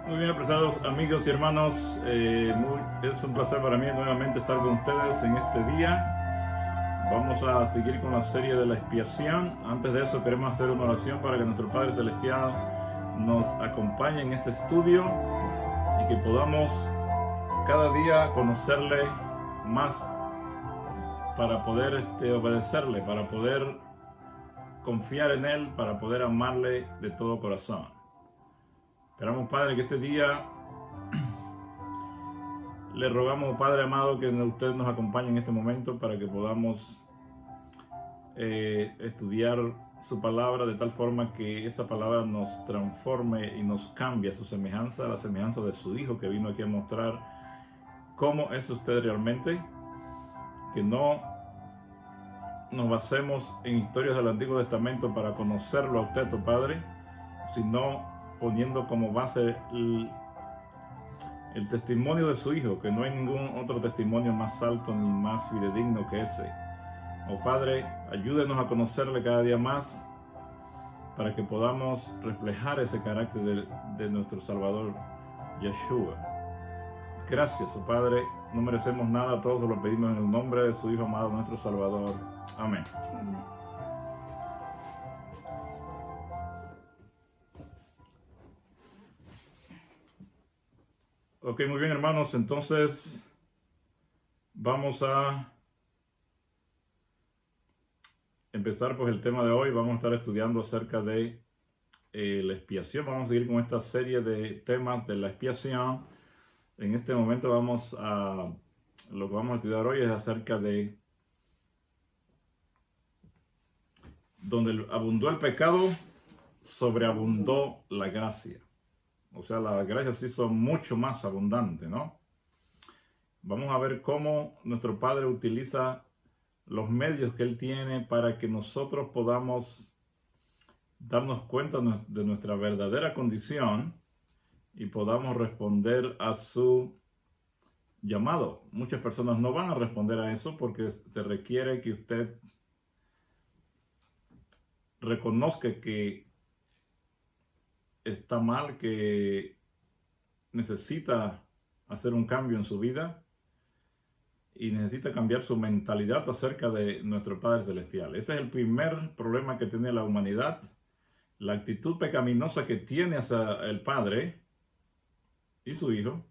Muy bien, apreciados amigos y hermanos, es un placer para mí nuevamente estar con ustedes en este día. Vamos a seguir con la serie de la expiación. Antes de eso queremos hacer una oración para que nuestro Padre Celestial nos acompañe en este estudio y que podamos cada día conocerle más para poder obedecerle, para poder confiar en Él, para poder amarle de todo corazón. Esperamos, Padre, que este día le rogamos, Padre amado, que usted nos acompañe en este momento para que podamos estudiar su palabra de tal forma que esa palabra nos transforme y nos cambie a su semejanza, a la semejanza de su Hijo que vino aquí a mostrar cómo es usted realmente, que no nos basemos en historias del Antiguo Testamento para conocerlo a usted, tu Padre, sino poniendo como base el testimonio de su Hijo, que no hay ningún otro testimonio más alto ni más fidedigno que ese. Oh Padre, ayúdenos a conocerle cada día más para que podamos reflejar ese carácter de nuestro Salvador, Yeshua. Gracias, oh Padre, no merecemos nada, todos lo pedimos en el nombre de su Hijo amado, nuestro Salvador. Amén. Amén. Ok, muy bien, hermanos, entonces vamos a empezar pues el tema de hoy. Vamos a estar estudiando acerca de la expiación. Vamos a seguir con esta serie de temas de la expiación. En este momento lo que vamos a estudiar hoy es acerca de donde abundó el pecado, sobreabundó la gracia. O sea, la gracia se hizo mucho más abundante, ¿no? Vamos a ver cómo nuestro Padre utiliza los medios que Él tiene para que nosotros podamos darnos cuenta de nuestra verdadera condición y podamos responder a su llamado. Muchas personas no van a responder a eso porque se requiere que usted reconozca que está mal, que necesita hacer un cambio en su vida y necesita cambiar su mentalidad acerca de nuestro Padre Celestial. Ese es el primer problema que tiene la humanidad, la actitud pecaminosa que tiene hacia el Padre y su Hijo.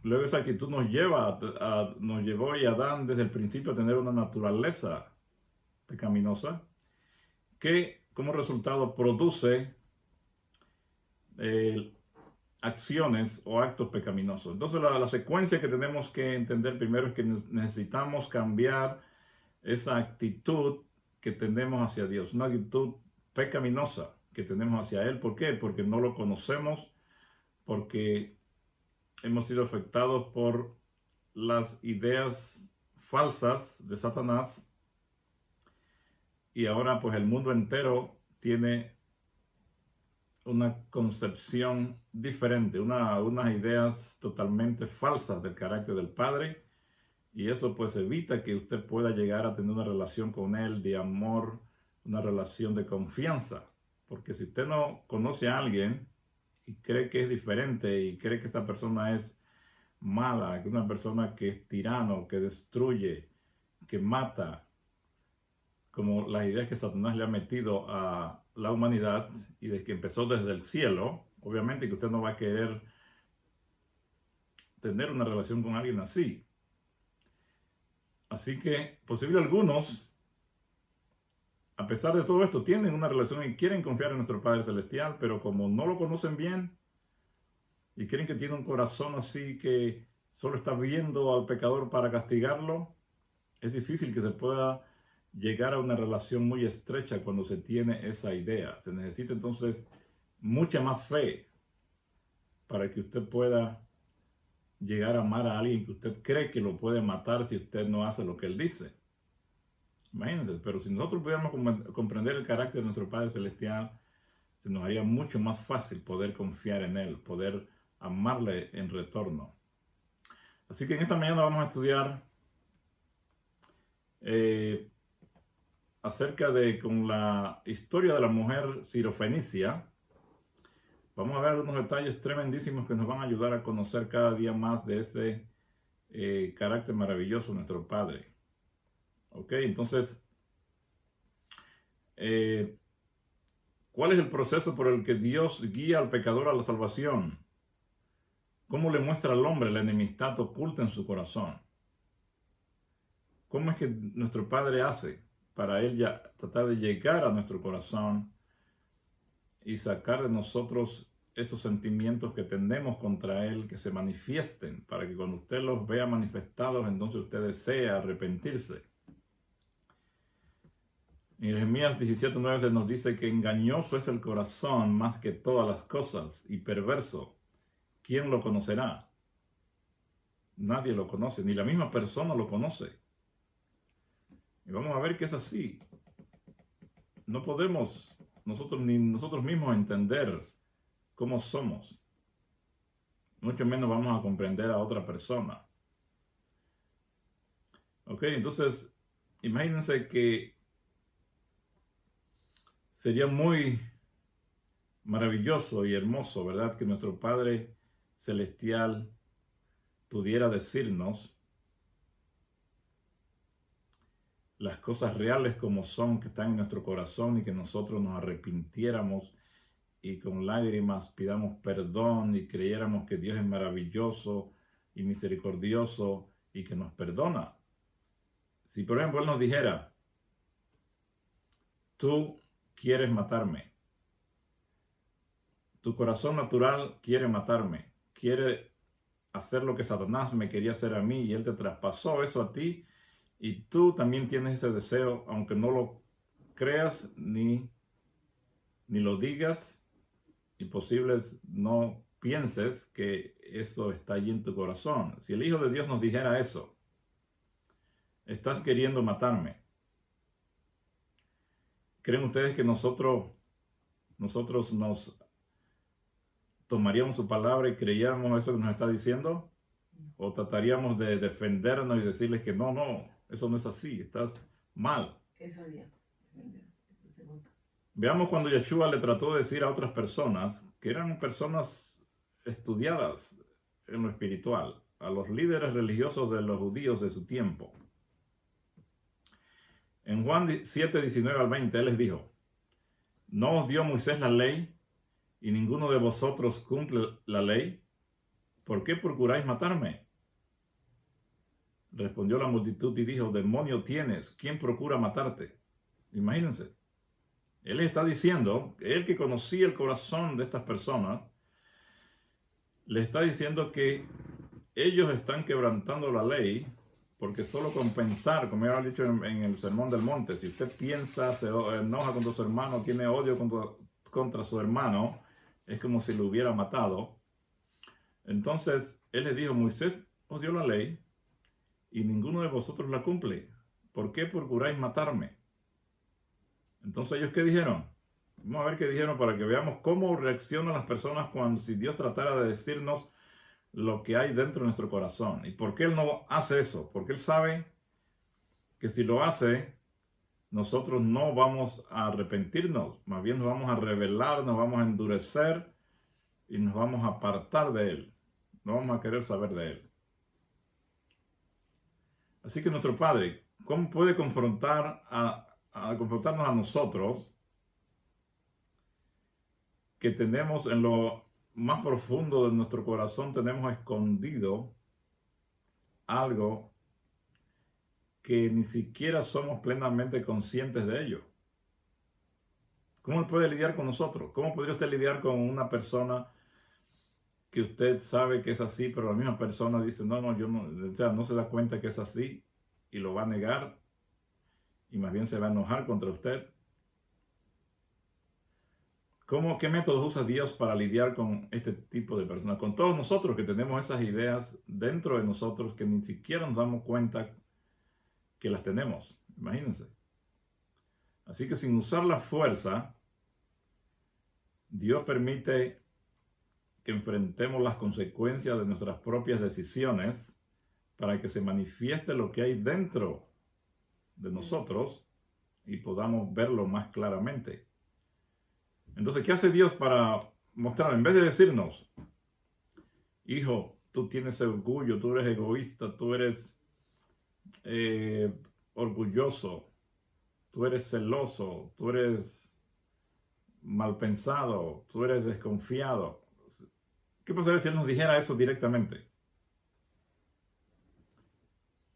Luego esa actitud nos llevó y a Adán desde el principio a tener una naturaleza pecaminosa que como resultado produce acciones o actos pecaminosos. Entonces la secuencia que tenemos que entender primero es que necesitamos cambiar esa actitud que tenemos hacia Dios, una actitud pecaminosa que tenemos hacia Él. ¿Por qué? Porque no lo conocemos, porque hemos sido afectados por las ideas falsas de Satanás y ahora pues el mundo entero tiene una concepción diferente, unas ideas totalmente falsas del carácter del Padre, y eso pues evita que usted pueda llegar a tener una relación con Él de amor, una relación de confianza, porque si usted no conoce a alguien y cree que es diferente y cree que esta persona es mala, que una persona que es tirano, que destruye, que mata, como las ideas que Satanás le ha metido a la humanidad y desde que empezó desde el cielo, obviamente que usted no va a querer tener una relación con alguien así. Así que posible algunos, a pesar de todo esto, tienen una relación y quieren confiar en nuestro Padre Celestial, pero como no lo conocen bien y creen que tiene un corazón así que solo está viendo al pecador para castigarlo, es difícil que se pueda llegar a una relación muy estrecha cuando se tiene esa idea. Se necesita entonces mucha más fe para que usted pueda llegar a amar a alguien que usted cree que lo puede matar si usted no hace lo que él dice. Imagínense, pero si nosotros pudiéramos comprender el carácter de nuestro Padre Celestial, se nos haría mucho más fácil poder confiar en Él, poder amarle en retorno. Así que en esta mañana vamos a estudiar acerca de con la historia de la mujer sirofenicia, Vamos a ver algunos detalles tremendísimos que nos van a ayudar a conocer cada día más de ese carácter maravilloso de nuestro Padre. Ok, entonces, ¿cuál es el proceso por el que Dios guía al pecador a la salvación? ¿Cómo le muestra al hombre la enemistad oculta en su corazón? ¿Cómo es que nuestro Padre hace para Él ya tratar de llegar a nuestro corazón y sacar de nosotros esos sentimientos que tenemos contra Él, que se manifiesten, para que cuando usted los vea manifestados, entonces usted desea arrepentirse? En Jeremías 17:9 se nos dice que engañoso es el corazón más que todas las cosas y perverso. ¿Quién lo conocerá? Nadie lo conoce, ni la misma persona lo conoce. Y vamos a ver que es así. No podemos ni nosotros mismos entender cómo somos. Mucho menos vamos a comprender a otra persona. Ok, entonces imagínense que sería muy maravilloso y hermoso, ¿verdad?, que nuestro Padre Celestial pudiera decirnos las cosas reales como son, que están en nuestro corazón, y que nosotros nos arrepintiéramos y con lágrimas pidamos perdón y creyéramos que Dios es maravilloso y misericordioso y que nos perdona. Si por ejemplo Él nos dijera, tú quieres matarme, tu corazón natural quiere matarme, quiere hacer lo que Satanás me quería hacer a mí, y Él te traspasó eso a ti, y tú también tienes ese deseo, aunque no lo creas ni lo digas, y posibles no pienses que eso está allí en tu corazón. Si el Hijo de Dios nos dijera eso, estás queriendo matarme, ¿creen ustedes que nosotros nos tomaríamos su palabra y creyéramos eso que nos está diciendo? ¿O trataríamos de defendernos y decirles que no, eso no es así, estás mal? Eso haría, defender. Veamos cuando Yeshua le trató de decir a otras personas, que eran personas estudiadas en lo espiritual, a los líderes religiosos de los judíos de su tiempo. En Juan 7:19-20, Él les dijo, ¿no os dio Moisés la ley y ninguno de vosotros cumple la ley? ¿Por qué procuráis matarme? Respondió la multitud y dijo, demonio tienes, ¿quién procura matarte? Imagínense. Él está diciendo, él que conocía el corazón de estas personas, le está diciendo que ellos están quebrantando la ley, porque solo con pensar, como ya lo he dicho en el Sermón del Monte, si usted piensa, se enoja contra su hermano, tiene odio contra su hermano, es como si lo hubiera matado. Entonces, él les dijo, Moisés os dio la ley y ninguno de vosotros la cumple. ¿Por qué procuráis matarme? Entonces, ¿ellos qué dijeron? Vamos a ver qué dijeron para que veamos cómo reaccionan las personas cuando, si Dios tratara de decirnos lo que hay dentro de nuestro corazón. ¿Y por qué Él no hace eso? Porque Él sabe que si lo hace, nosotros no vamos a arrepentirnos, más bien nos vamos a rebelar, nos vamos a endurecer y nos vamos a apartar de Él. No vamos a querer saber de Él. Así que nuestro Padre, ¿cómo puede confrontarnos a nosotros, que tenemos en lo más profundo de nuestro corazón, tenemos escondido algo que ni siquiera somos plenamente conscientes de ello? ¿Cómo Él puede lidiar con nosotros? ¿Cómo podría usted lidiar con una persona que usted sabe que es así, pero la misma persona dice, no, yo no, o sea, no se da cuenta que es así y lo va a negar y más bien se va a enojar contra usted? ¿Qué métodos usa Dios para lidiar con este tipo de personas? Con todos nosotros que tenemos esas ideas dentro de nosotros que ni siquiera nos damos cuenta que las tenemos. Imagínense. Así que sin usar la fuerza, Dios permite que enfrentemos las consecuencias de nuestras propias decisiones para que se manifieste lo que hay dentro de nosotros y podamos verlo más claramente. Entonces, ¿qué hace Dios para mostrar, en vez de decirnos, hijo, tú tienes orgullo, tú eres egoísta, tú eres orgulloso, tú eres celoso, tú eres mal pensado, tú eres desconfiado. ¿Qué pasaría si él nos dijera eso directamente?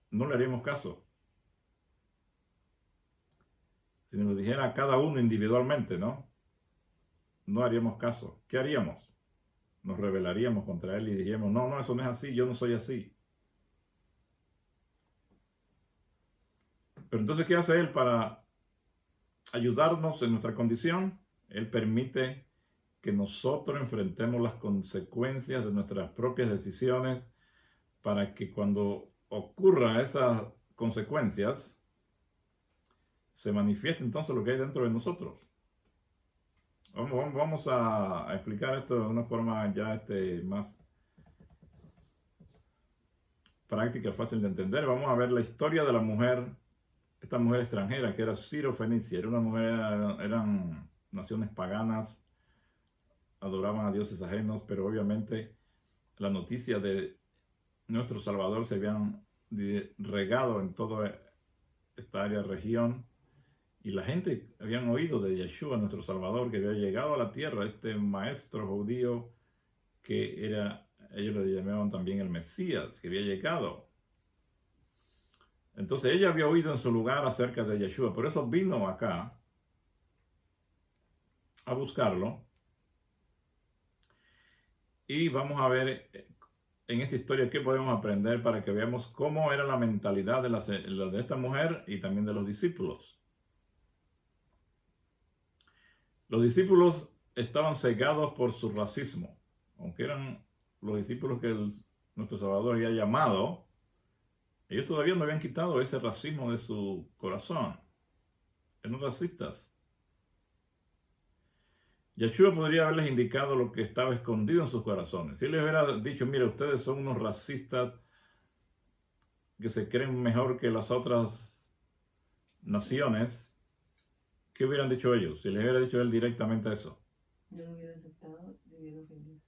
No le haríamos caso. Si nos dijera a cada uno individualmente, ¿no? No haríamos caso. ¿Qué haríamos? Nos rebelaríamos contra él y diríamos, no, no, eso no es así, yo no soy así. Pero entonces, ¿qué hace él para ayudarnos en nuestra condición? Él permite que nosotros enfrentemos las consecuencias de nuestras propias decisiones para que cuando ocurran esas consecuencias, se manifieste entonces lo que hay dentro de nosotros. Vamos a explicar esto de una forma ya más práctica, fácil de entender. Vamos a ver la historia de la mujer, esta mujer extranjera que era Ciro-Fenicia. Era una mujer, eran naciones paganas, adoraban a dioses ajenos, pero obviamente la noticia de nuestro Salvador se habían regado en toda esta área, región, y la gente habían oído de Yeshua, nuestro Salvador, que había llegado a la tierra, este maestro judío que era, ellos le llamaban también el Mesías, que había llegado. Entonces ella había oído en su lugar acerca de Yeshua, por eso vino acá a buscarlo. Y vamos a ver en esta historia qué podemos aprender para que veamos cómo era la mentalidad de esta mujer y también de los discípulos. Los discípulos estaban cegados por su racismo, aunque eran los discípulos que nuestro Salvador había llamado, ellos todavía no habían quitado ese racismo de su corazón. Eran racistas. Yeshua podría haberles indicado lo que estaba escondido en sus corazones. Si él les hubiera dicho, mire, ustedes son unos racistas que se creen mejor que las otras naciones, ¿qué hubieran dicho ellos? Si les hubiera dicho él directamente eso. No lo hubieran aceptado, se hubieran ofendido.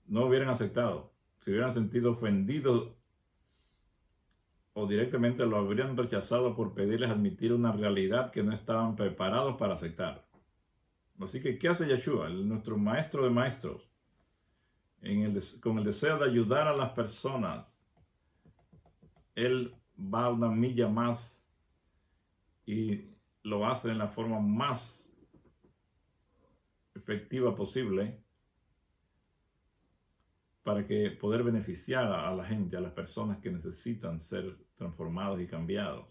No hubieran aceptado. Se hubieran sentido ofendidos o directamente lo habrían rechazado por pedirles admitir una realidad que no estaban preparados para aceptar. Así que, ¿qué hace Yeshua, nuestro maestro de maestros? Con el deseo de ayudar a las personas, él va una milla más y lo hace en la forma más efectiva posible para que poder beneficiar a la gente, a las personas que necesitan ser transformados y cambiados.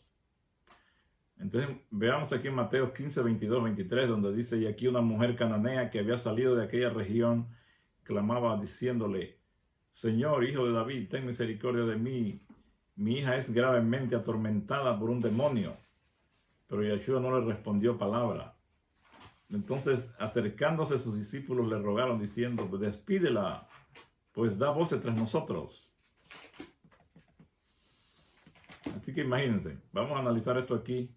Entonces veamos aquí en Mateo 15, 22, 23, donde dice, y aquí una mujer cananea que había salido de aquella región clamaba diciéndole, Señor, hijo de David, ten misericordia de mí, mi hija es gravemente atormentada por un demonio. Pero Yeshua no le respondió palabra. Entonces, acercándose a sus discípulos, le rogaron diciendo, despídela, pues da voces tras nosotros. Así que imagínense, vamos a analizar esto aquí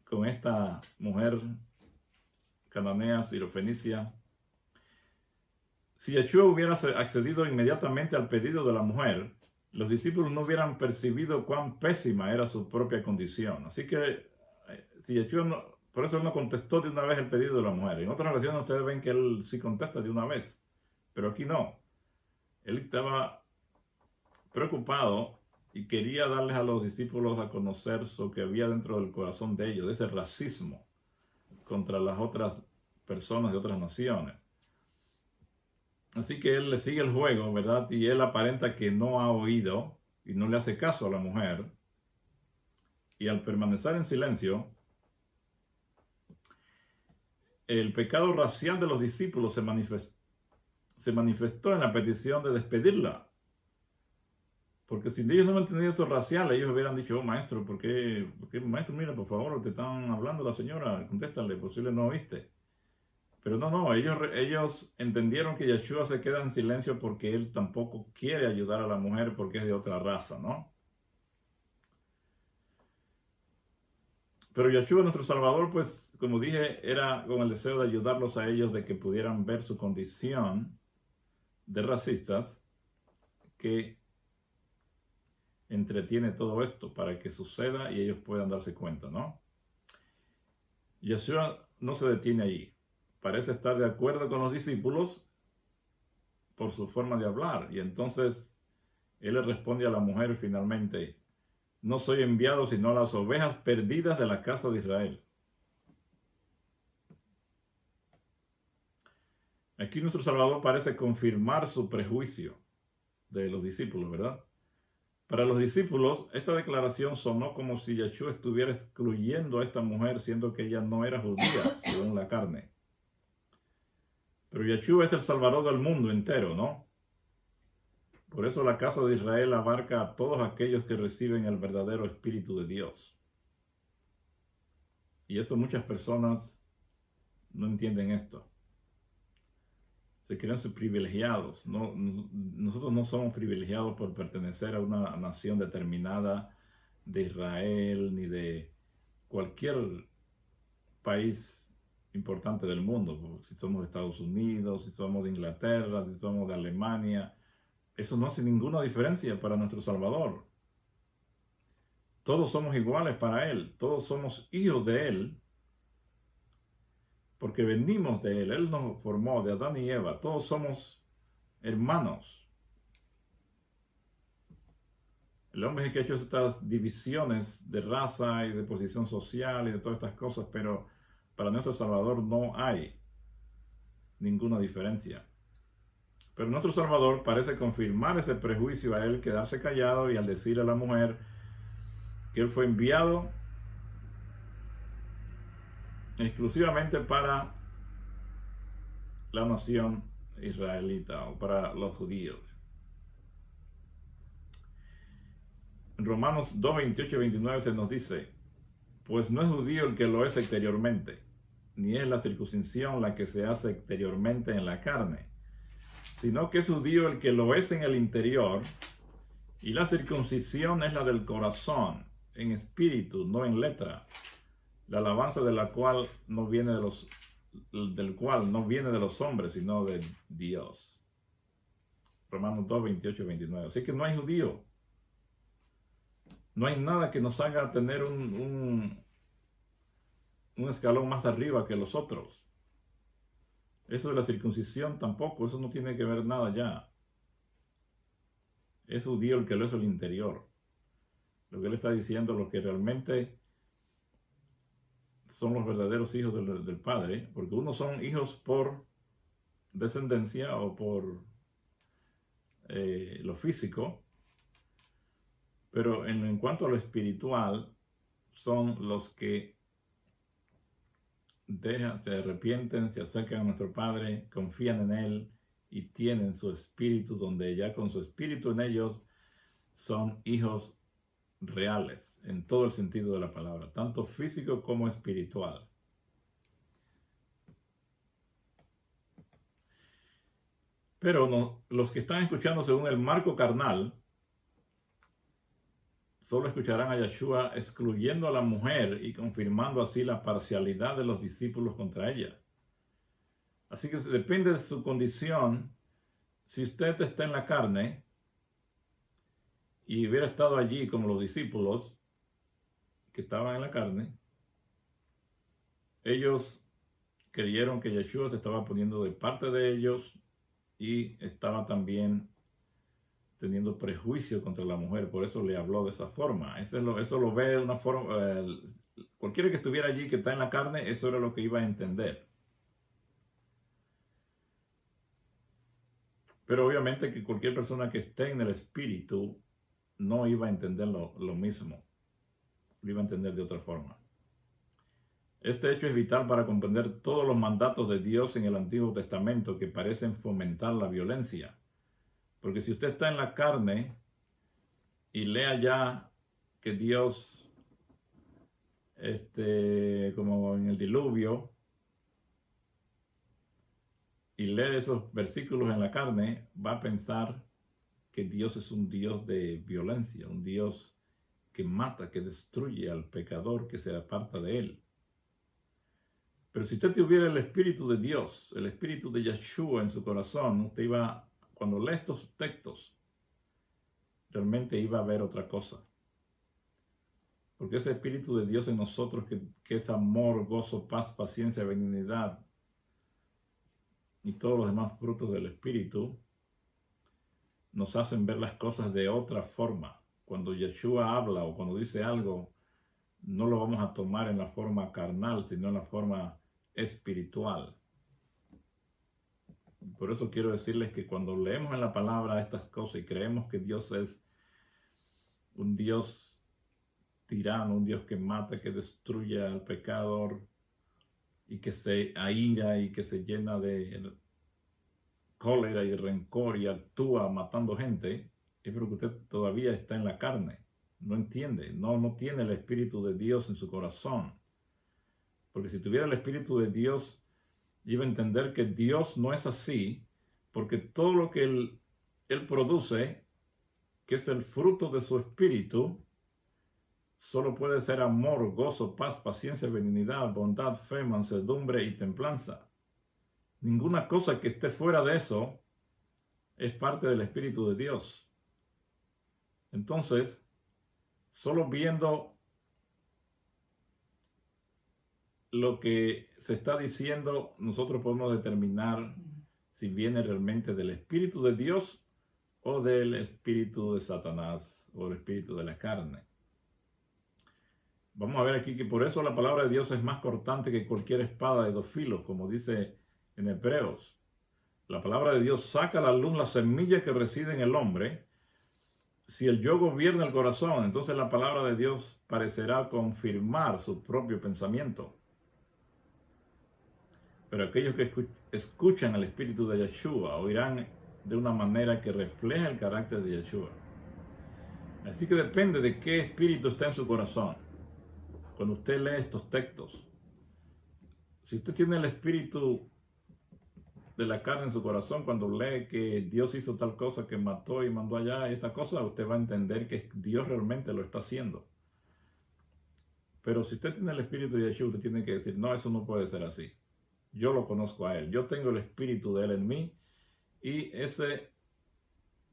con esta mujer cananea, sirofenicia. Si Yeshua hubiera accedido inmediatamente al pedido de la mujer, los discípulos no hubieran percibido cuán pésima era su propia condición. Así que si Yeshua por eso él no contestó de una vez el pedido de la mujer. En otras ocasiones ustedes ven que él sí contesta de una vez, pero aquí no. Él estaba preocupado y quería darles a los discípulos a conocer lo que había dentro del corazón de ellos, de ese racismo contra las otras personas de otras naciones. Así que él le sigue el juego, ¿verdad? Y él aparenta que no ha oído y no le hace caso a la mujer. Y al permanecer en silencio, el pecado racial de los discípulos se manifestó en la petición de despedirla. Porque si ellos no mantenían eso racial, ellos hubieran dicho, oh maestro, ¿por qué maestro? Mira, por favor, te están hablando la señora, contéstale, posible no oíste. Pero no, ellos entendieron que Yeshua se queda en silencio porque él tampoco quiere ayudar a la mujer porque es de otra raza, ¿no? Pero Yeshua, nuestro Salvador, pues, como dije, era con el deseo de ayudarlos a ellos de que pudieran ver su condición de racistas, que entretiene todo esto para que suceda y ellos puedan darse cuenta, ¿no? Yeshua no se detiene allí. Parece estar de acuerdo con los discípulos por su forma de hablar. Y entonces él le responde a la mujer finalmente: no soy enviado sino a las ovejas perdidas de la casa de Israel. Aquí nuestro Salvador parece confirmar su prejuicio de los discípulos, ¿verdad? Para los discípulos, esta declaración sonó como si Yeshua estuviera excluyendo a esta mujer, siendo que ella no era judía, según la carne. Pero Yeshua es el Salvador del mundo entero, ¿no? Por eso la casa de Israel abarca a todos aquellos que reciben el verdadero Espíritu de Dios. Y eso muchas personas no entienden esto. Se creen privilegiados. Nosotros no somos privilegiados por pertenecer a una nación determinada de Israel ni de cualquier país importante del mundo. Si somos de Estados Unidos, si somos de Inglaterra, si somos de Alemania, eso no hace ninguna diferencia para nuestro Salvador. Todos somos iguales para Él, todos somos hijos de Él, porque venimos de Él. Él nos formó, de Adán y Eva. Todos somos hermanos. El hombre es el que ha hecho estas divisiones de raza y de posición social y de todas estas cosas, pero para nuestro Salvador no hay ninguna diferencia. Pero nuestro Salvador parece confirmar ese prejuicio a él, quedarse callado, y al decir a la mujer que él fue enviado exclusivamente para la nación israelita o para los judíos. En Romanos 2, 28 y 29 se nos dice: pues no es judío el que lo es exteriormente, ni es la circuncisión la que se hace exteriormente en la carne, sino que es judío el que lo es en el interior, y la circuncisión es la del corazón, en espíritu, no en letra, la alabanza de la cual no viene del cual no viene de los hombres, sino de Dios. Romanos 2, 28 y 29. Así que no hay judío. No hay nada que nos haga tener un escalón más arriba que los otros. Eso de la circuncisión tampoco, eso no tiene que ver nada ya. Es judío el que lo es el interior. Lo que él está diciendo, lo que realmente son los verdaderos hijos del Padre, porque unos son hijos por descendencia o por lo físico, pero en cuanto a lo espiritual, son los que se arrepienten, se acercan a nuestro Padre, confían en Él y tienen su espíritu, donde ya con su espíritu en ellos son hijos reales, en todo el sentido de la palabra, tanto físico como espiritual. Pero no, los que están escuchando según el marco carnal, solo escucharán a Yeshua excluyendo a la mujer y confirmando así la parcialidad de los discípulos contra ella. Así que depende de su condición. Si usted está en la carne y hubiera estado allí como los discípulos que estaban en la carne, ellos creyeron que Yeshua se estaba poniendo de parte de ellos y estaba también teniendo prejuicio contra la mujer, por eso le habló de esa forma. Eso lo ve de una forma, cualquiera que estuviera allí que está en la carne, eso era lo que iba a entender. Pero obviamente que cualquier persona que esté en el espíritu no iba a entender lo mismo, lo iba a entender de otra forma. Este hecho es vital para comprender todos los mandatos de Dios en el Antiguo Testamento que parecen fomentar la violencia. Porque si usted está en la carne y lee allá que Dios, como en el diluvio, y lee esos versículos en la carne, va a pensar que Dios es un Dios de violencia, un Dios que mata, que destruye al pecador que se aparta de él. Pero si usted tuviera el Espíritu de Dios, el Espíritu de Yeshua en su corazón, usted iba, cuando lee estos textos, realmente iba a ver otra cosa. Porque ese Espíritu de Dios en nosotros, que es amor, gozo, paz, paciencia, benignidad y todos los demás frutos del Espíritu, nos hacen ver las cosas de otra forma. Cuando Yeshua habla o cuando dice algo, no lo vamos a tomar en la forma carnal, sino en la forma espiritual. Por eso quiero decirles que cuando leemos en la palabra estas cosas y creemos que Dios es un Dios tirano, un Dios que mata, que destruye al pecador y que se aira y que se llena de cólera y rencor y actúa matando gente, es porque usted todavía está en la carne, no entiende, no tiene el Espíritu de Dios en su corazón. Porque si tuviera el Espíritu de Dios, iba a entender que Dios no es así, porque todo lo que Él produce, que es el fruto de su Espíritu, solo puede ser amor, gozo, paz, paciencia, benignidad, bondad, fe, mansedumbre y templanza. Ninguna cosa que esté fuera de eso es parte del Espíritu de Dios. Entonces, solo viendo lo que se está diciendo, nosotros podemos determinar si viene realmente del Espíritu de Dios o del espíritu de Satanás o el espíritu de la carne. Vamos a ver aquí que por eso la palabra de Dios es más cortante que cualquier espada de dos filos, como dice en Hebreos. La palabra de Dios saca a la luz la semilla que reside en el hombre. Si el yo gobierna el corazón, entonces la palabra de Dios parecerá confirmar su propio pensamiento. Pero aquellos que escuchan al Espíritu de Yeshua oirán de una manera que refleja el carácter de Yeshua. Así que depende de qué espíritu está en su corazón. Cuando usted lee estos textos, si usted tiene el espíritu de la carne en su corazón, cuando lee que Dios hizo tal cosa, que mató y mandó allá esta cosa, usted va a entender que Dios realmente lo está haciendo. Pero si usted tiene el espíritu de Yeshua, usted tiene que decir, no, eso no puede ser así. Yo lo conozco a Él, yo tengo el espíritu de Él en mí, y ese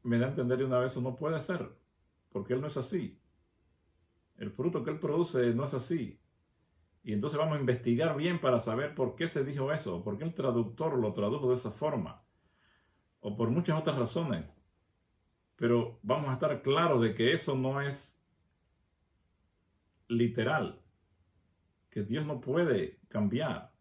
me da a entender de una vez, eso no puede ser, porque Él no es así. El fruto que Él produce no es así. Y entonces vamos a investigar bien para saber por qué se dijo eso, por qué el traductor lo tradujo de esa forma, o por muchas otras razones. Pero vamos a estar claros de que eso no es literal, que Dios no puede cambiar.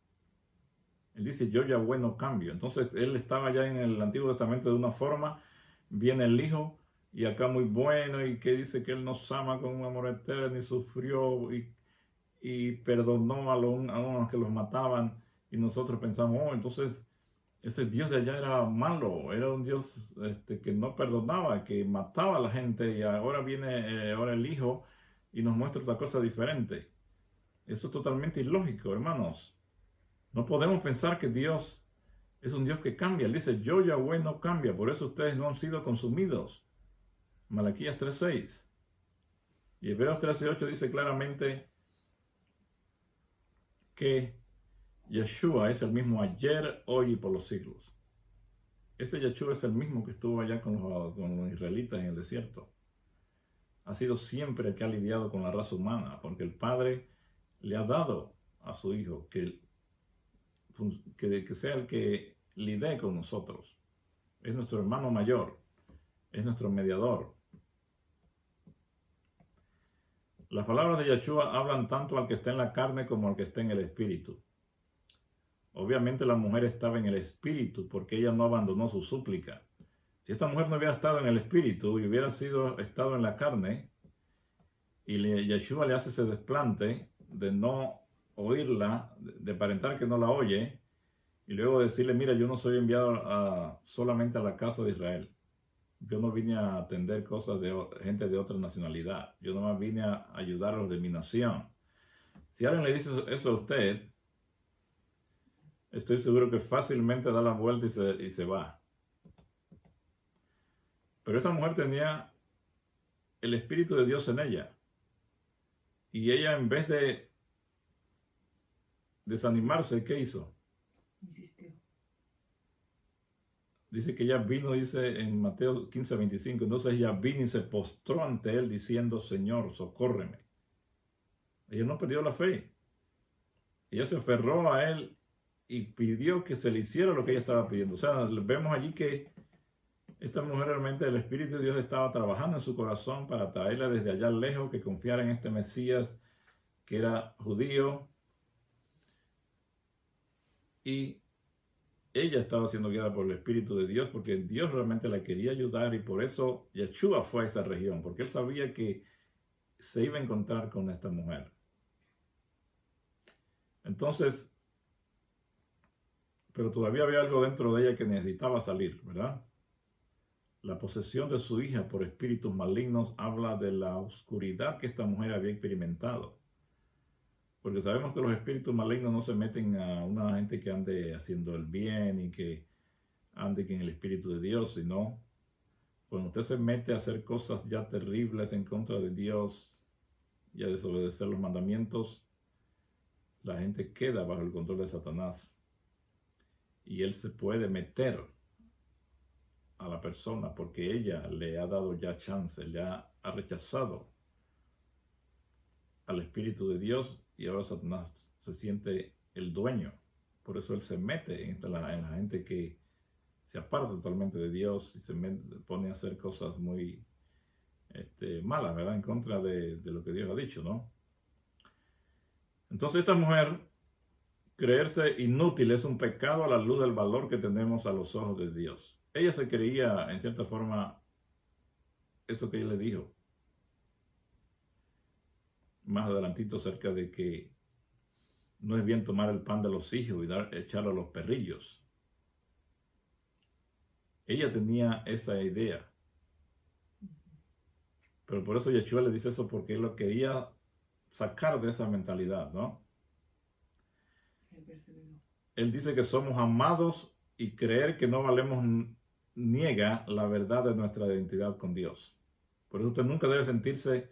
Él dice, yo Yahweh no cambio. Entonces Él estaba ya en el Antiguo Testamento de una forma, viene el Hijo, y acá muy bueno, y que dice que Él nos ama con un amor eterno, y sufrió, y perdonó a los que los mataban, y nosotros pensamos, oh, entonces ese Dios de allá era malo, era un Dios que no perdonaba, que mataba a la gente, y ahora viene ahora el Hijo y nos muestra otra cosa diferente. Eso es totalmente ilógico, hermanos. No podemos pensar que Dios es un Dios que cambia. Él dice, yo Yahweh no cambia, por eso ustedes no han sido consumidos. Malaquías 3:6. Y Hebreos 13:8 dice claramente que Yeshua es el mismo ayer, hoy y por los siglos. Ese Yeshua es el mismo que estuvo allá con los israelitas en el desierto. Ha sido siempre el que ha lidiado con la raza humana, porque el Padre le ha dado a su Hijo que sea el que lidie con nosotros. Es nuestro hermano mayor, es nuestro mediador. Las palabras de Yeshua hablan tanto al que está en la carne como al que está en el espíritu. Obviamente la mujer estaba en el espíritu porque ella no abandonó su súplica. Si esta mujer no hubiera estado en el espíritu y hubiera estado en la carne, y Yeshua le hace ese desplante de no oírla, de aparentar que no la oye, y luego decirle, mira, yo no soy enviado solamente a la casa de Israel. Yo no vine a atender cosas de gente de otra nacionalidad. Yo nomás vine a ayudar a los de mi nación. Si alguien le dice eso a usted, estoy seguro que fácilmente da la vuelta y se va. Pero esta mujer tenía el Espíritu de Dios en ella. Y ella, en vez de desanimarse, ¿qué hizo? Insistió. Dice que ella vino, dice en Mateo 15:25, entonces ella vino y se postró ante él diciendo, Señor, socórreme. Ella no perdió la fe. Ella se aferró a él y pidió que se le hiciera lo que ella estaba pidiendo. O sea, vemos allí que esta mujer realmente, el Espíritu de Dios estaba trabajando en su corazón para traerla desde allá lejos, que confiara en este Mesías que era judío. Y ella estaba siendo guiada por el Espíritu de Dios porque Dios realmente la quería ayudar, y por eso Yeshua fue a esa región, porque él sabía que se iba a encontrar con esta mujer. Entonces, pero todavía había algo dentro de ella que necesitaba salir, ¿verdad? La posesión de su hija por espíritus malignos habla de la oscuridad que esta mujer había experimentado. Porque sabemos que los espíritus malignos no se meten a una gente que ande haciendo el bien y que ande en el Espíritu de Dios, sino cuando usted se mete a hacer cosas ya terribles en contra de Dios y a desobedecer los mandamientos, la gente queda bajo el control de Satanás. Y él se puede meter a la persona porque ella le ha dado ya chance, ya ha rechazado al Espíritu de Dios, y ahora Satanás se siente el dueño. Por eso él se mete en la gente que se aparta totalmente de Dios y se pone a hacer cosas muy malas, ¿verdad? En contra de lo que Dios ha dicho, ¿no? Entonces esta mujer, creerse inútil es un pecado a la luz del valor que tenemos a los ojos de Dios. Ella se creía, en cierta forma, eso que él le dijo más adelantito acerca de que no es bien tomar el pan de los hijos y echarlo a los perrillos. Ella tenía esa idea. Pero por eso Yeshua le dice eso, porque él lo quería sacar de esa mentalidad, ¿no? Él dice que somos amados y creer que no valemos niega la verdad de nuestra identidad con Dios. Por eso usted nunca debe sentirse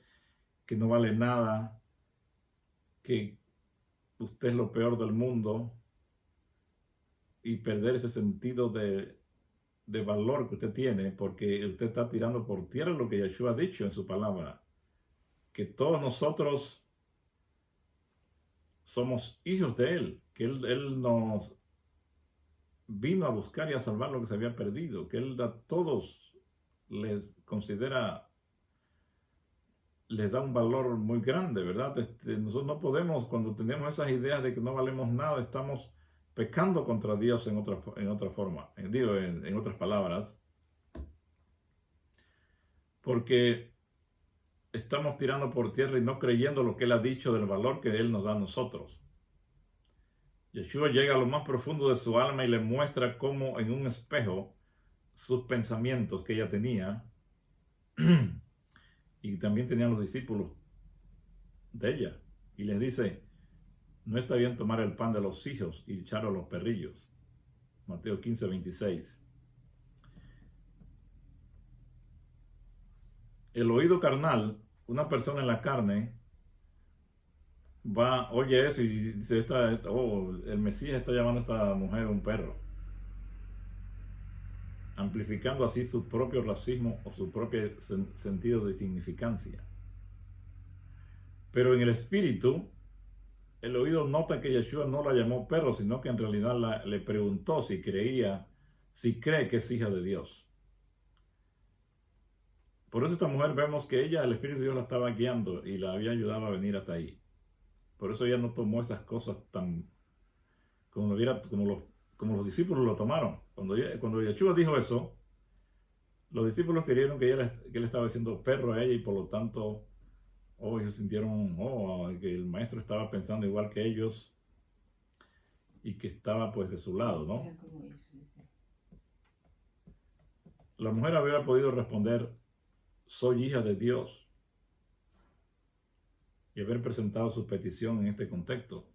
que no vale nada, que usted es lo peor del mundo, y perder ese sentido de valor que usted tiene, porque usted está tirando por tierra lo que Yeshua ha dicho en su palabra, que todos nosotros somos hijos de Él, que Él nos vino a buscar y a salvar lo que se había perdido, que Él a todos les considera, les da un valor muy grande, ¿verdad? Nosotros no podemos, cuando tenemos esas ideas de que no valemos nada, estamos pecando contra Dios en otra forma, en otras palabras, porque estamos tirando por tierra y no creyendo lo que Él ha dicho del valor que Él nos da a nosotros. Yeshua llega a lo más profundo de su alma y le muestra cómo en un espejo sus pensamientos que ella tenía y también tenían los discípulos de ella, y les dice: no está bien tomar el pan de los hijos y echarlo a los perrillos. Mateo 15:26. El oído carnal, una persona en la carne oye eso y dice: el Mesías está llamando a esta mujer un perro, amplificando así su propio racismo o su propio sentido de significancia. Pero en el espíritu, el oído nota que Yeshua no la llamó perro, sino que en realidad le preguntó si cree que es hija de Dios. Por eso esta mujer, vemos que el Espíritu de Dios la estaba guiando y la había ayudado a venir hasta ahí. Por eso ella no tomó esas cosas tan como los discípulos lo tomaron. Cuando Yeshua dijo eso, los discípulos creyeron que él estaba diciendo perro a ella, y por lo tanto, ellos sintieron que el maestro estaba pensando igual que ellos y que estaba pues de su lado, ¿no? La mujer habría podido responder: soy hija de Dios, y haber presentado su petición en este contexto.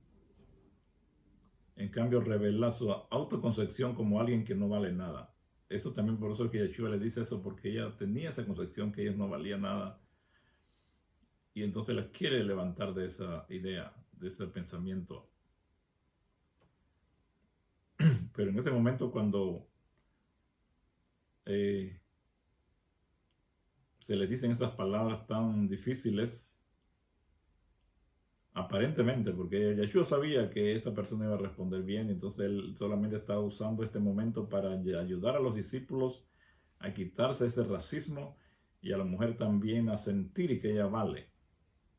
En cambio, revela su autoconcepción como alguien que no vale nada. Eso también, por eso es que Yeshua le dice eso, porque ella tenía esa concepción que ella no valía nada y entonces la quiere levantar de esa idea, de ese pensamiento. Pero en ese momento cuando se les dicen esas palabras tan difíciles, aparentemente, porque Yeshua sabía que esta persona iba a responder bien, entonces él solamente estaba usando este momento para ayudar a los discípulos a quitarse ese racismo y a la mujer también a sentir que ella vale,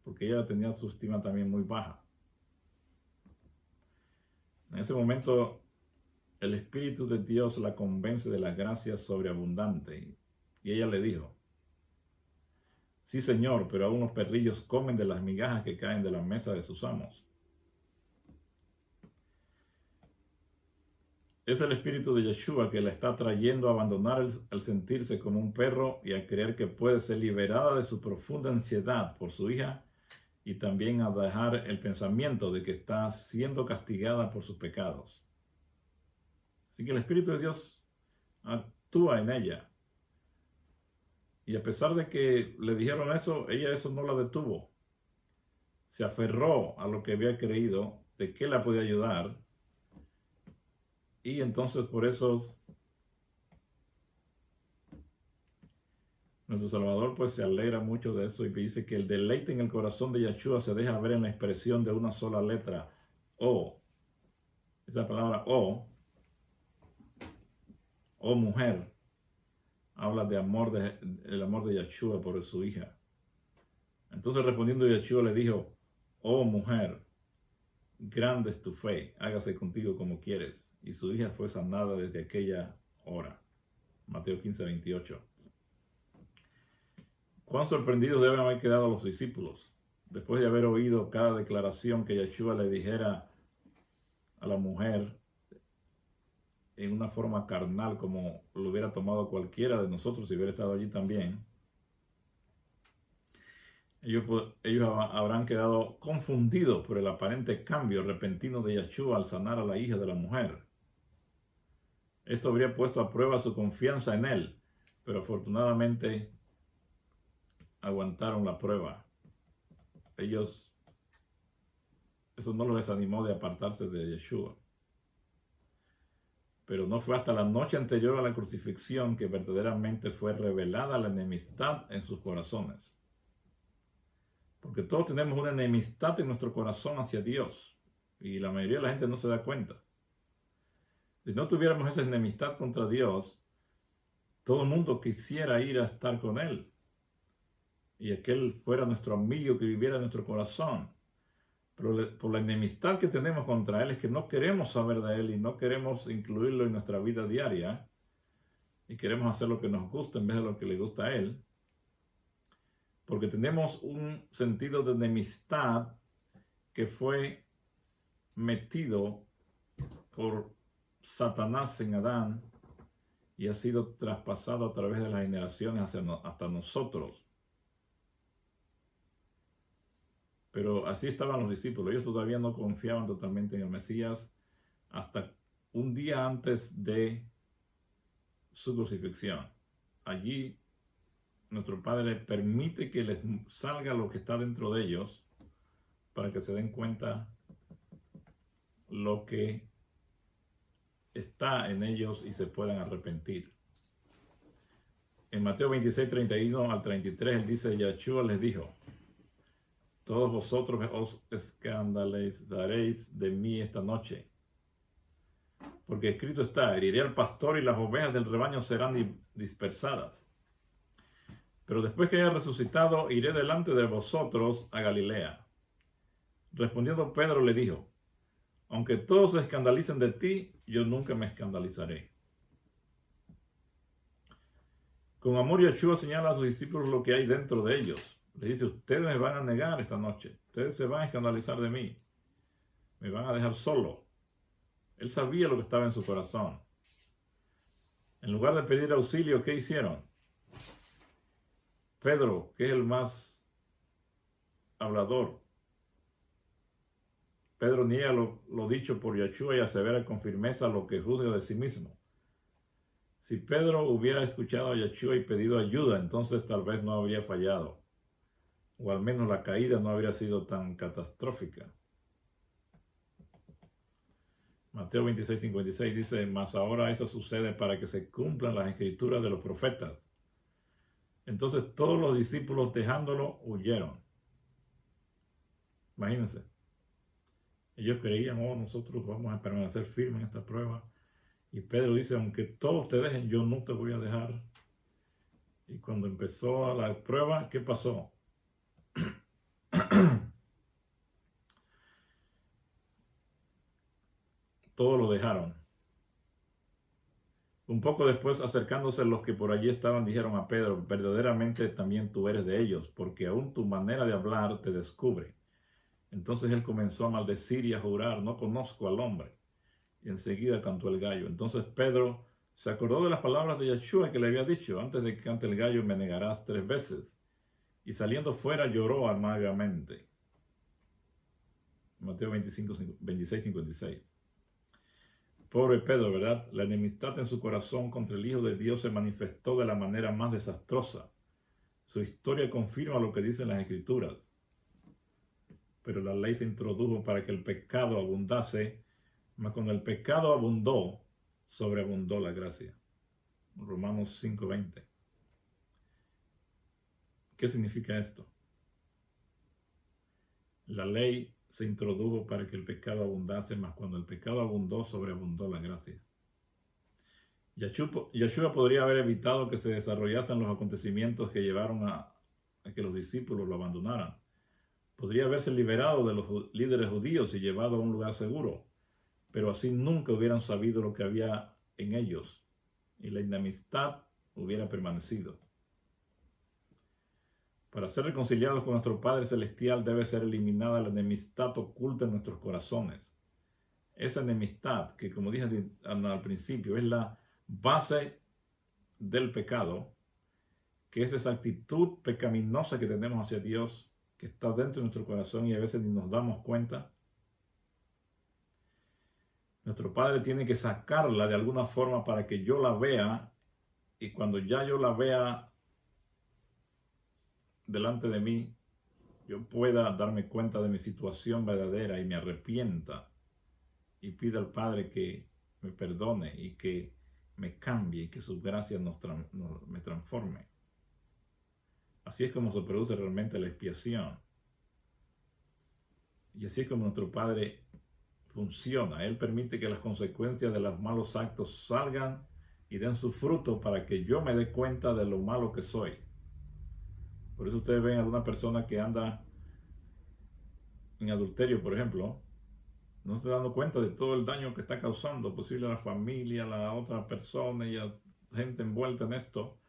porque ella tenía su estima también muy baja. En ese momento el Espíritu de Dios la convence de la gracia sobreabundante y ella le dijo: sí, Señor, pero aún los perrillos comen de las migajas que caen de la mesa de sus amos. Es el espíritu de Yeshua que la está trayendo a abandonar el sentirse como un perro y a creer que puede ser liberada de su profunda ansiedad por su hija, y también a dejar el pensamiento de que está siendo castigada por sus pecados. Así que el Espíritu de Dios actúa en ella. Y a pesar de que le dijeron eso, ella eso no la detuvo. Se aferró a lo que había creído, de que la podía ayudar. Y entonces por eso nuestro Salvador pues se alegra mucho de eso y dice que el deleite en el corazón de Yeshua se deja ver en la expresión de una sola letra, O. Esa palabra O mujer, habla de amor, el amor de Yeshua por su hija. Entonces respondiendo Yeshua le dijo: oh mujer, grande es tu fe, hágase contigo como quieres. Y su hija fue sanada desde aquella hora. Mateo 15:28. Cuán sorprendidos deben haber quedado los discípulos después de haber oído cada declaración que Yeshua le dijera a la mujer en una forma carnal, como lo hubiera tomado cualquiera de nosotros si hubiera estado allí también. Ellos habrán quedado confundidos por el aparente cambio repentino de Yeshua al sanar a la hija de la mujer. Esto habría puesto a prueba su confianza en él, pero afortunadamente aguantaron la prueba. Eso no los desanimó de apartarse de Yeshua. Pero no fue hasta la noche anterior a la crucifixión que verdaderamente fue revelada la enemistad en sus corazones. Porque todos tenemos una enemistad en nuestro corazón hacia Dios, y la mayoría de la gente no se da cuenta. Si no tuviéramos esa enemistad contra Dios, todo el mundo quisiera ir a estar con Él, y que Él fuera nuestro amigo, que viviera en nuestro corazón. Pero por la enemistad que tenemos contra Él es que no queremos saber de Él y no queremos incluirlo en nuestra vida diaria, y queremos hacer lo que nos gusta en vez de lo que le gusta a Él. Porque tenemos un sentido de enemistad que fue metido por Satanás en Adán y ha sido traspasado a través de las generaciones hasta nosotros. Pero así estaban los discípulos. Ellos todavía no confiaban totalmente en el Mesías hasta un día antes de su crucifixión. Allí nuestro Padre permite que les salga lo que está dentro de ellos para que se den cuenta lo que está en ellos y se puedan arrepentir. En Mateo 26, 31 al 33, él dice: Yeshua les dijo: todos vosotros os escandalizaréis de mí esta noche, porque escrito está: heriré al pastor y las ovejas del rebaño serán dispersadas. Pero después que haya resucitado, iré delante de vosotros a Galilea. Respondiendo Pedro le dijo: aunque todos se escandalicen de ti, yo nunca me escandalizaré. Con amor, Yeshua señala a sus discípulos lo que hay dentro de ellos. Les dice: ustedes me van a negar esta noche, ustedes se van a escandalizar de mí, me van a dejar solo. Él sabía lo que estaba en su corazón. En lugar de pedir auxilio, ¿qué hicieron? Pedro, que es el más hablador, Pedro niega lo dicho por Yeshua y asevera con firmeza lo que juzga de sí mismo. Si Pedro hubiera escuchado a Yeshua y pedido ayuda, entonces tal vez no habría fallado. o al menos la caída no habría sido tan catastrófica. Mateo 26:56 dice, mas ahora esto sucede para que se cumplan las escrituras de los profetas. Entonces todos los discípulos dejándolo huyeron. Imagínense. Ellos creían, nosotros vamos a permanecer firmes en esta prueba. Y Pedro dice, aunque todos te dejen, yo no te voy a dejar. Y cuando empezó la prueba, ¿qué pasó? Todos lo dejaron. Un poco después, acercándose los que por allí estaban, dijeron a Pedro, verdaderamente también tú eres de ellos, porque aún tu manera de hablar te descubre. Entonces él comenzó a maldecir y a jurar, no conozco al hombre. Y enseguida cantó el gallo. Entonces Pedro se acordó de las palabras de Yeshua que le había dicho, antes de que cante el gallo me negarás 3 veces. Y saliendo fuera lloró amargamente. Mateo 26:56. Pobre Pedro, ¿verdad? La enemistad en su corazón contra el Hijo de Dios se manifestó de la manera más desastrosa. Su historia confirma lo que dicen las Escrituras. Pero la ley se introdujo para que el pecado abundase, mas cuando el pecado abundó, sobreabundó la gracia. Romanos 5:20. ¿Qué significa esto? La ley se introdujo para que el pecado abundase, mas cuando el pecado abundó, sobreabundó la gracia. Yeshua podría haber evitado que se desarrollasen los acontecimientos que llevaron a que los discípulos lo abandonaran. Podría haberse liberado de los líderes judíos y llevado a un lugar seguro, pero así nunca hubieran sabido lo que había en ellos y la enemistad hubiera permanecido. Para ser reconciliados con nuestro Padre Celestial debe ser eliminada la enemistad oculta en nuestros corazones. Esa enemistad que, como dije al principio, es la base del pecado, que es esa actitud pecaminosa que tenemos hacia Dios, que está dentro de nuestro corazón y a veces ni nos damos cuenta. Nuestro Padre tiene que sacarla de alguna forma para que yo la vea, y cuando ya yo la vea delante de mí, yo pueda darme cuenta de mi situación verdadera y me arrepienta y pida al Padre que me perdone y que me cambie y que su gracia me transforme. Así es como se produce realmente la expiación. Y así es como nuestro Padre funciona. Él permite que las consecuencias de los malos actos salgan y den su fruto para que yo me dé cuenta de lo malo que soy. Por eso ustedes ven a alguna persona que anda en adulterio, por ejemplo, no se está dando cuenta de todo el daño que está causando posible a la familia, a la otra persona y a gente envuelta en esto.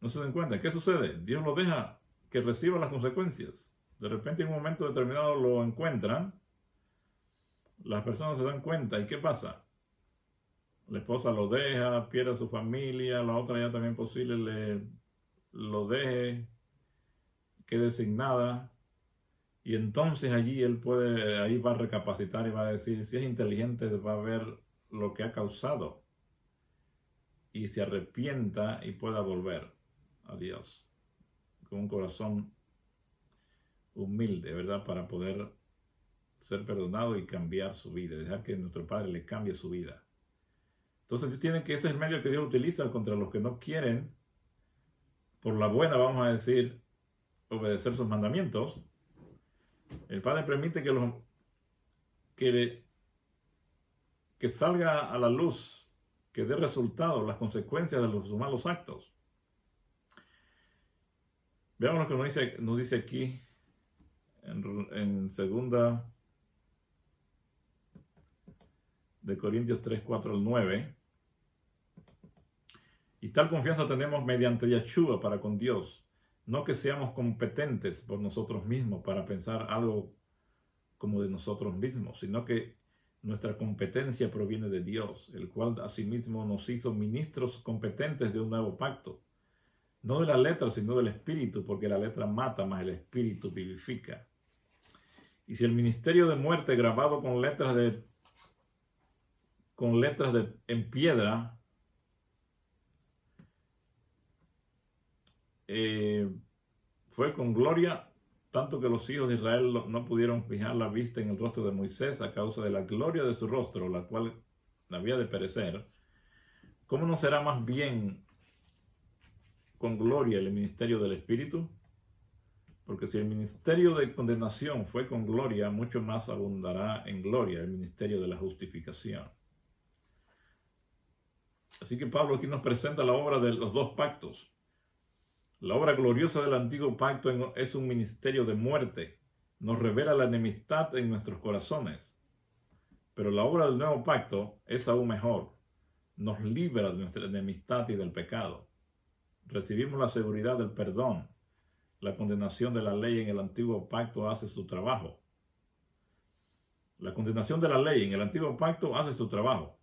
No se dan cuenta. ¿Qué sucede? Dios lo deja que reciba las consecuencias. De repente en un momento determinado lo encuentran, las personas se dan cuenta. ¿Y qué pasa? La esposa lo deja, pierde a su familia, la otra ya también posible lo deje, quede sin nada. Y entonces allí ahí va a recapacitar y va a decir, si es inteligente va a ver lo que ha causado y se arrepienta y pueda volver a Dios con un corazón humilde, ¿verdad? Para poder ser perdonado y cambiar su vida, dejar que nuestro Padre le cambie su vida. Entonces ese es el medio que Dios utiliza contra los que no quieren, por la buena, vamos a decir, obedecer sus mandamientos. El Padre permite que salga a la luz, que dé resultados, las consecuencias de los malos actos. Veamos lo que nos dice aquí en 2 de Corintios 3, 4 al 9. Y tal confianza tenemos mediante Yeshua para con Dios, no que seamos competentes por nosotros mismos para pensar algo como de nosotros mismos, sino que nuestra competencia proviene de Dios, el cual asimismo nos hizo ministros competentes de un nuevo pacto, no de la letra, sino del espíritu, porque la letra mata, mas el espíritu vivifica. Y si el ministerio de muerte grabado con letras en piedra fue con gloria, tanto que los hijos de Israel no pudieron fijar la vista en el rostro de Moisés a causa de la gloria de su rostro, la cual había de perecer, ¿cómo no será más bien con gloria el ministerio del Espíritu? Porque si el ministerio de condenación fue con gloria, mucho más abundará en gloria el ministerio de la justificación. Así que Pablo aquí nos presenta la obra de los dos pactos. La obra gloriosa del antiguo pacto es un ministerio de muerte. Nos revela la enemistad en nuestros corazones. Pero la obra del nuevo pacto es aún mejor. Nos libra de nuestra enemistad y del pecado. Recibimos la seguridad del perdón. La condenación de la ley en el antiguo pacto hace su trabajo. La condenación de la ley en el antiguo pacto hace su trabajo.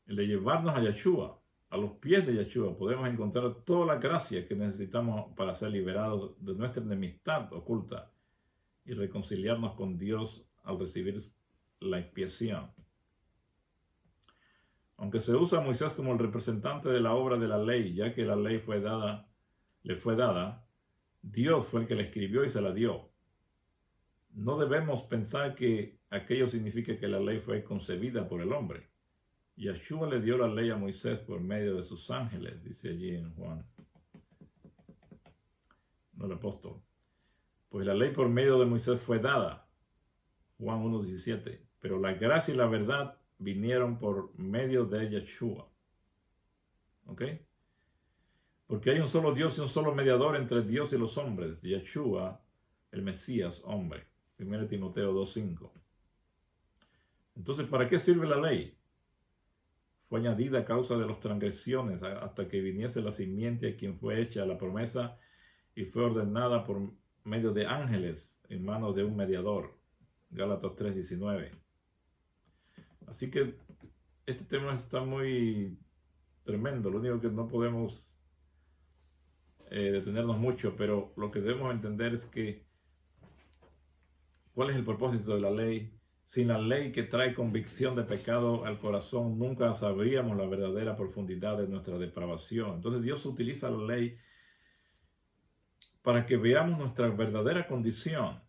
El de llevarnos a Yeshua, a los pies de Yeshua, podemos encontrar toda la gracia que necesitamos para ser liberados de nuestra enemistad oculta y reconciliarnos con Dios al recibir la expiación. Aunque se usa a Moisés como el representante de la obra de la ley, ya que la ley le fue dada, Dios fue el que la escribió y se la dio. No debemos pensar que aquello significa que la ley fue concebida por el hombre. Yeshua le dio la ley a Moisés por medio de sus ángeles, dice allí en Juan, no el apóstol. Pues la ley por medio de Moisés fue dada, Juan 1:17, pero la gracia y la verdad vinieron por medio de Yeshua. ¿Ok? Porque hay un solo Dios y un solo mediador entre Dios y los hombres, Yeshua, el Mesías, hombre. 1 Timoteo 2:5. Entonces, ¿para qué sirve la ley? Fue añadida a causa de las transgresiones hasta que viniese la simiente a quien fue hecha la promesa y fue ordenada por medio de ángeles en manos de un mediador. Gálatas 3:19. Así que este tema está muy tremendo. Lo único que no podemos detenernos mucho, pero lo que debemos entender es que ¿cuál es el propósito de la ley? Sin la ley que trae convicción de pecado al corazón, nunca sabríamos la verdadera profundidad de nuestra depravación. Entonces Dios utiliza la ley para que veamos nuestra verdadera condición.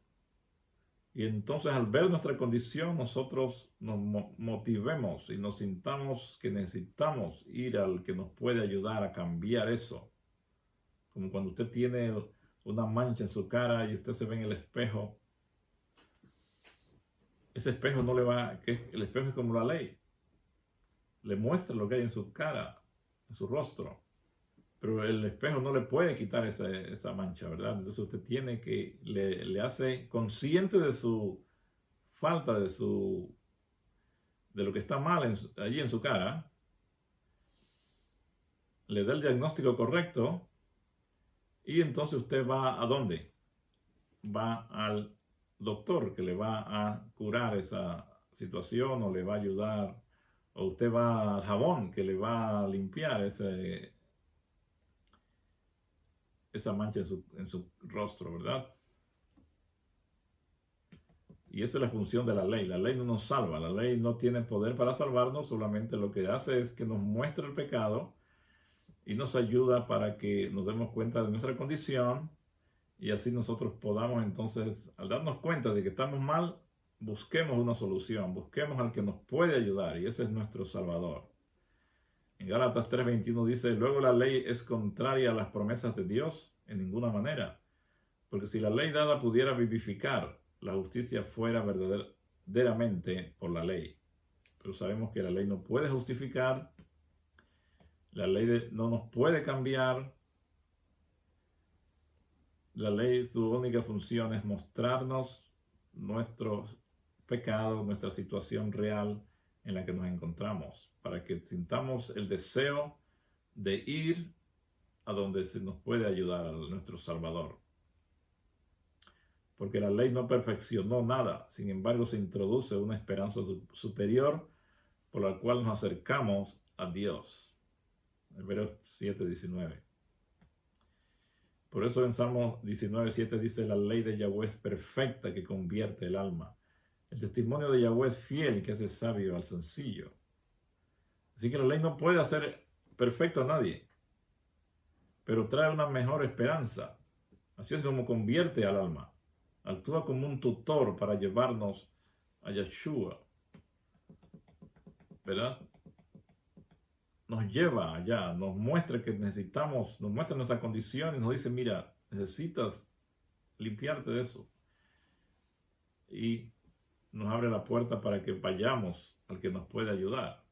Y entonces al ver nuestra condición, nosotros nos motivemos y nos sintamos que necesitamos ir al que nos puede ayudar a cambiar eso. Como cuando usted tiene una mancha en su cara y usted se ve en el espejo. Ese espejo no le va, el espejo es como la ley. Le muestra lo que hay en su cara, en su rostro. Pero el espejo no le puede quitar esa mancha, ¿verdad? Entonces usted tiene que, le hace consciente de su falta, de lo que está mal allí en su cara. Le da el diagnóstico correcto. Y entonces usted va ¿a dónde? Va al doctor que le va a curar esa situación o le va a ayudar, o usted va al jabón que le va a limpiar esa mancha en su rostro, ¿verdad? Y esa es la función de la ley. La ley no nos salva, la ley no tiene poder para salvarnos, solamente lo que hace es que nos muestra el pecado y nos ayuda para que nos demos cuenta de nuestra condición. Y así nosotros podamos entonces, al darnos cuenta de que estamos mal, busquemos una solución, busquemos al que nos puede ayudar, y ese es nuestro Salvador. En Gálatas 3:21 dice, luego la ley es contraria a las promesas de Dios en ninguna manera, porque si la ley dada pudiera vivificar, la justicia fuera verdaderamente por la ley. Pero sabemos que la ley no puede justificar, la ley no nos puede cambiar. La ley, su única función es mostrarnos nuestros pecados, nuestra situación real en la que nos encontramos, para que sintamos el deseo de ir a donde se nos puede ayudar a nuestro Salvador. Porque la ley no perfeccionó nada, sin embargo se introduce una esperanza superior por la cual nos acercamos a Dios. Hebreos 7:19. Por eso en Salmo 19:7 dice, la ley de Yahweh es perfecta que convierte el alma. El testimonio de Yahweh es fiel que hace sabio al sencillo. Así que la ley no puede hacer perfecto a nadie, pero trae una mejor esperanza Así es como convierte al alma. Actúa como un tutor para llevarnos a Yeshua, ¿verdad? Nos lleva allá, nos muestra que necesitamos, nos muestra nuestra condición y nos dice, mira, necesitas limpiarte de eso. Y nos abre la puerta para que vayamos al que nos puede ayudar.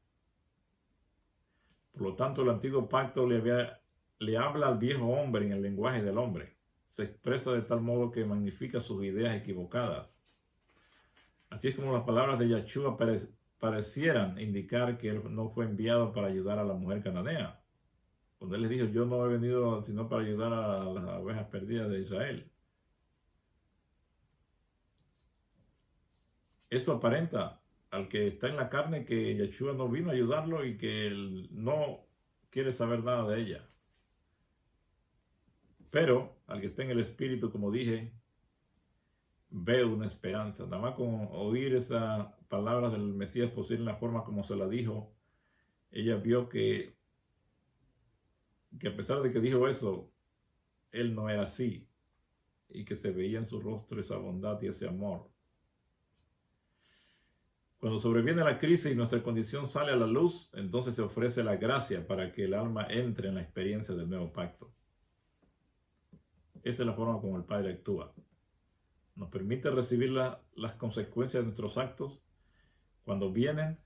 Por lo tanto, el antiguo pacto le habla al viejo hombre en el lenguaje del hombre. Se expresa de tal modo que magnifica sus ideas equivocadas. Así es como las palabras de Yeshua parecieran indicar que él no fue enviado para ayudar a la mujer cananea. Cuando él les dijo, yo no he venido sino para ayudar a las ovejas perdidas de Israel. Eso aparenta al que está en la carne que Yeshua no vino a ayudarlo y que él no quiere saber nada de ella. Pero al que está en el espíritu, como dije, ve una esperanza. Nada más con oír esas palabras del Mesías posible en la forma como se la dijo, ella vio que a pesar de que dijo eso, él no era así y que se veía en su rostro esa bondad y ese amor. Cuando sobreviene la crisis y nuestra condición sale a la luz, entonces se ofrece la gracia para que el alma entre en la experiencia del nuevo pacto. Esa es la forma como el Padre actúa. Nos permite recibir las consecuencias de nuestros actos. Cuando vienen,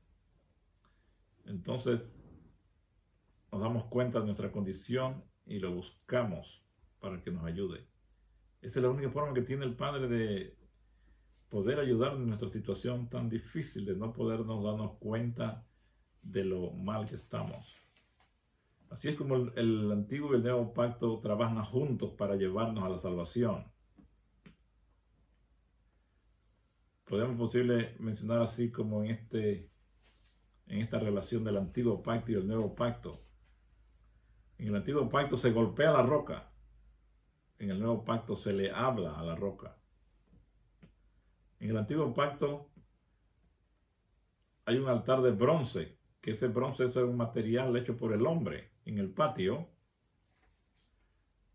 entonces nos damos cuenta de nuestra condición y lo buscamos para que nos ayude. Esa es la única forma que tiene el Padre de poder ayudarnos en nuestra situación tan difícil de no podernos darnos cuenta de lo mal que estamos. Así es como el antiguo y el nuevo pacto trabajan juntos para llevarnos a la salvación. Podemos posible mencionar así como en esta relación del antiguo pacto y el nuevo pacto. En el antiguo pacto se golpea la roca. En el nuevo pacto se le habla a la roca. En el antiguo pacto hay un altar de bronce, que ese bronce es un material hecho por el hombre en el patio,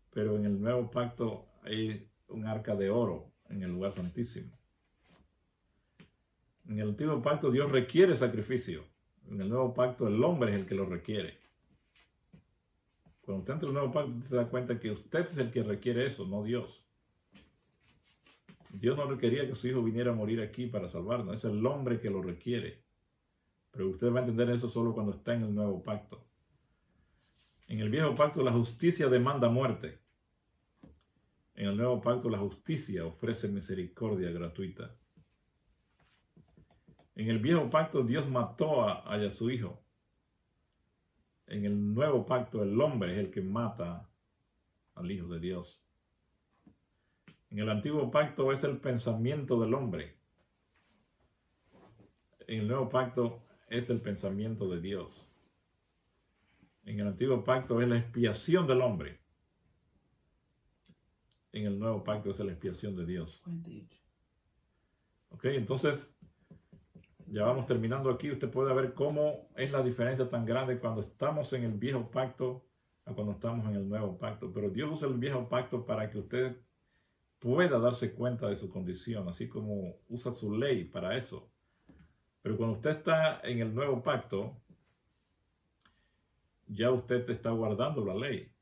pero en el nuevo pacto hay un arca de oro en el lugar santísimo. En el antiguo pacto Dios requiere sacrificio. En el nuevo pacto el hombre es el que lo requiere. Cuando usted entra en el nuevo pacto, usted se da cuenta que usted es el que requiere eso, no Dios. Dios no requería que su hijo viniera a morir aquí para salvarnos. Es el hombre que lo requiere. Pero usted va a entender eso solo cuando está en el nuevo pacto. En el viejo pacto la justicia demanda muerte. En el nuevo pacto la justicia ofrece misericordia gratuita. En el viejo pacto Dios mató a su hijo. En el nuevo pacto el hombre es el que mata al Hijo de Dios. En el antiguo pacto es el pensamiento del hombre. En el nuevo pacto es el pensamiento de Dios. En el antiguo pacto es la expiación del hombre. En el nuevo pacto es la expiación de Dios. Ok, entonces ya vamos terminando aquí. Usted puede ver cómo es la diferencia tan grande cuando estamos en el viejo pacto a cuando estamos en el nuevo pacto. Pero Dios usa el viejo pacto para que usted pueda darse cuenta de su condición, así como usa su ley para eso. Pero cuando usted está en el nuevo pacto, ya usted está guardando la ley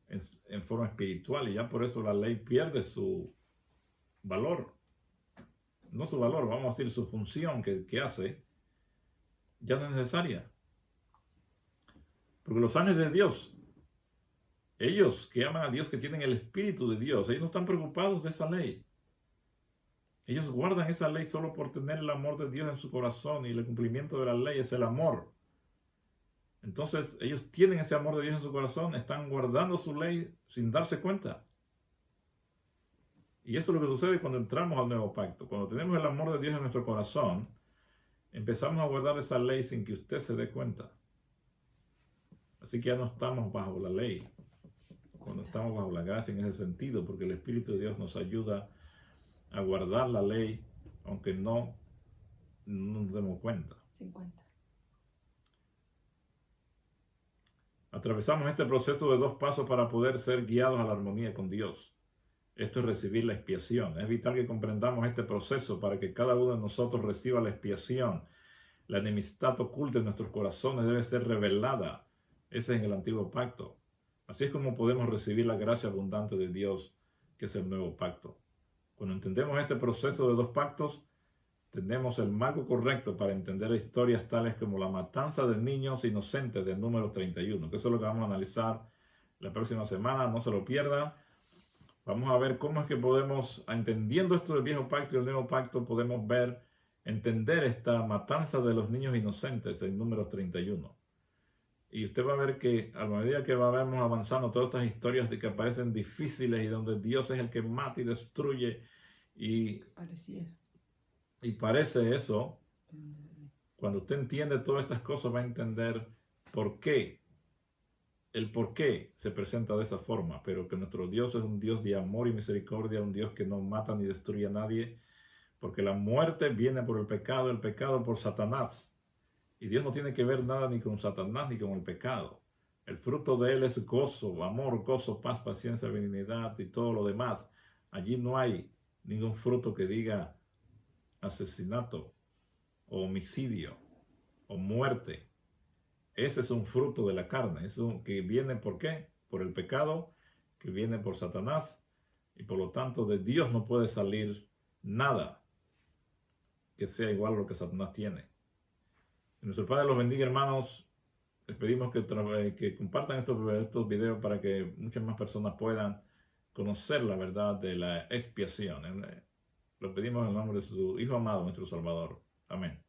en forma espiritual y ya por eso la ley pierde su valor. No su valor, vamos a decir su función que hace, ya no es necesaria. Porque los ángeles de Dios, ellos que aman a Dios, que tienen el Espíritu de Dios, ellos no están preocupados de esa ley. Ellos guardan esa ley solo por tener el amor de Dios en su corazón y el cumplimiento de la ley es el amor. Entonces ellos tienen ese amor de Dios en su corazón, están guardando su ley sin darse cuenta. Y eso es lo que sucede cuando entramos al nuevo pacto. Cuando tenemos el amor de Dios en nuestro corazón, empezamos a guardar esa ley sin que usted se dé cuenta. Así que ya no estamos bajo la ley, cuando estamos bajo la gracia en ese sentido, porque el Espíritu de Dios nos ayuda a guardar la ley, aunque no nos demos cuenta. 50. Atravesamos este proceso de 2 pasos para poder ser guiados a la armonía con Dios. Esto es recibir la expiación. Es vital que comprendamos este proceso para que cada uno de nosotros reciba la expiación. La enemistad oculta en nuestros corazones debe ser revelada. Ese es en el antiguo pacto. Así es como podemos recibir la gracia abundante de Dios, que es el nuevo pacto. Cuando entendemos este proceso de 2 pactos, tenemos el marco correcto para entender historias tales como la matanza de niños inocentes de Números 31, que eso es lo que vamos a analizar la próxima semana, no se lo pierda. Vamos a ver cómo es que podemos, entendiendo esto del viejo pacto y el nuevo pacto, podemos entender esta matanza de los niños inocentes en Números 31. Y usted va a ver que a medida que vamos avanzando, todas estas historias de que aparecen difíciles y donde Dios es el que mata y destruye y parece eso, cuando usted entiende todas estas cosas va a entender el por qué se presenta de esa forma, pero que nuestro Dios es un Dios de amor y misericordia, un Dios que no mata ni destruye a nadie, porque la muerte viene por el pecado por Satanás. Y Dios no tiene que ver nada ni con Satanás ni con el pecado. El fruto de él es gozo, amor, gozo, paz, paciencia, benignidad y todo lo demás. Allí no hay ningún fruto que diga asesinato o homicidio o muerte. Ese es un fruto de la carne, es un que viene ¿por qué? Por el pecado, que viene por Satanás, y por lo tanto de Dios no puede salir nada que sea igual a lo que Satanás tiene. Que nuestro Padre los bendiga, hermanos. Les pedimos que compartan estos videos para que muchas más personas puedan conocer la verdad de la expiación. Lo pedimos en el nombre de su Hijo amado, nuestro Salvador. Amén.